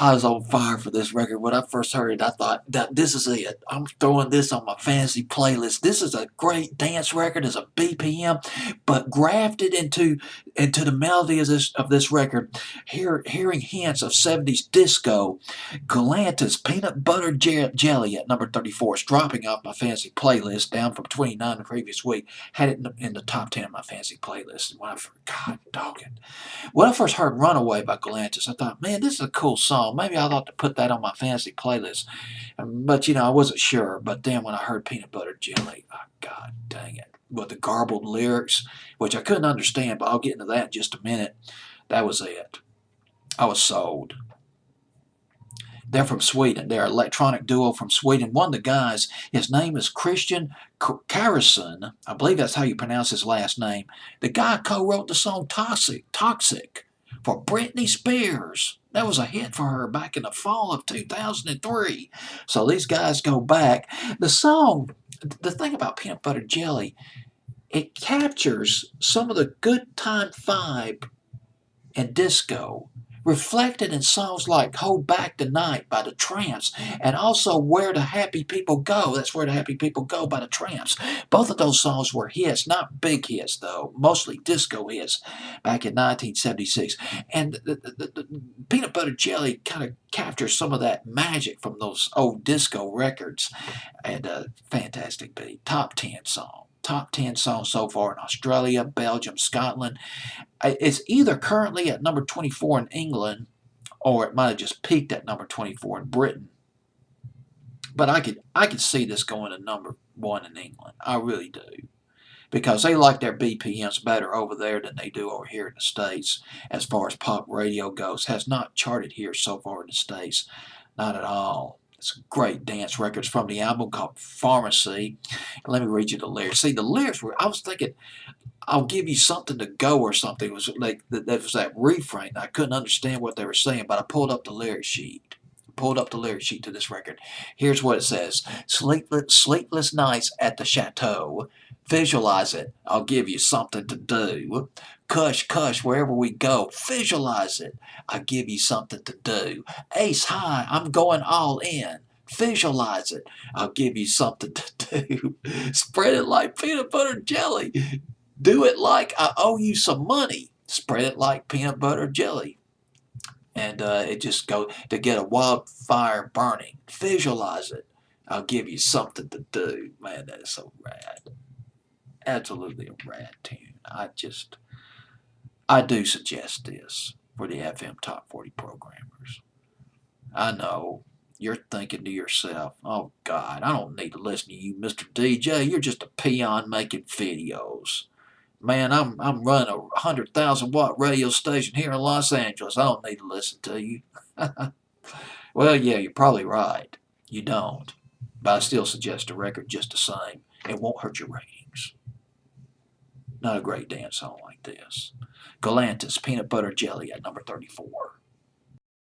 I was on fire for this record. When I first heard it, I thought that this is it. I'm throwing this on my fantasy playlist. This is a great dance record as a BPM, but grafted into the melody of this record, hearing hints of 70s disco. Galantis Peanut Butter Jelly at number 34 is dropping off my fantasy playlist, down from 29 the previous week. Had it in the top 10 of my fantasy playlist. When I God dog it. When I first heard Runaway by Galantis, I thought, man, this is a cool song. Maybe I ought to put that on my fantasy playlist. But, I wasn't sure. But then when I heard Peanut Butter Jelly, oh, God dang it. With the garbled lyrics, which I couldn't understand, but I'll get into that in just a minute. That was it. I was sold. They're from Sweden. They're an electronic duo from Sweden. One of the guys, his name is Christian Karlsson. I believe that's how you pronounce his last name. The guy co-wrote the song Toxic for Britney Spears. That was a hit for her back in the fall of 2003. So these guys go back. The song, the thing about Peanut Butter Jelly, it captures some of the good time vibe and disco, reflected in songs like Hold Back the Night by the Tramps, and also Where the Happy People Go. That's Where the Happy People Go by the Tramps. Both of those songs were hits, not big hits though, mostly disco hits back in 1976. And the Peanut Butter Jelly kind of captures some of that magic from those old disco records. And fantastic beat. Top 10 song. Top 10 songs so far in Australia, Belgium, Scotland. It's either currently at number 24 in England, or it might have just peaked at number 24 in Britain. But I could see this going to number one in England. I really do. Because they like their BPMs better over there than they do over here in the States. As far as pop radio goes, has not charted here so far in the States. Not at all. It's great dance records from the album called Pharmacy. Let me read you the lyrics. See, the lyrics were, I was thinking, I'll give you something to go or something. It was like that was that refrain. I couldn't understand what they were saying, but I pulled up the lyric sheet. Pulled up the lyric sheet to this record. Here's what it says: sleepless nights at the chateau. Visualize it. I'll give you something to do. Cush, cush, wherever we go. Visualize it. I'll give you something to do. Ace high, I'm going all in. Visualize it. I'll give you something to do. Spread it like peanut butter jelly. Do it like I owe you some money. Spread it like peanut butter jelly. And it just goes to get a wildfire burning. Visualize it. I'll give you something to do. Man, that is so rad. Absolutely a rad tune. I do suggest this for the FM Top 40 programmers. I know you're thinking to yourself, oh God, I don't need to listen to you, Mr. DJ. You're just a peon making videos. Man, I'm running a 100,000-watt radio station here in Los Angeles. I don't need to listen to you. Well, yeah, you're probably right. You don't. But I still suggest a record just the same. It won't hurt your ratings. Not a great dance song like this. Galantis, Peanut Butter Jelly at number 34.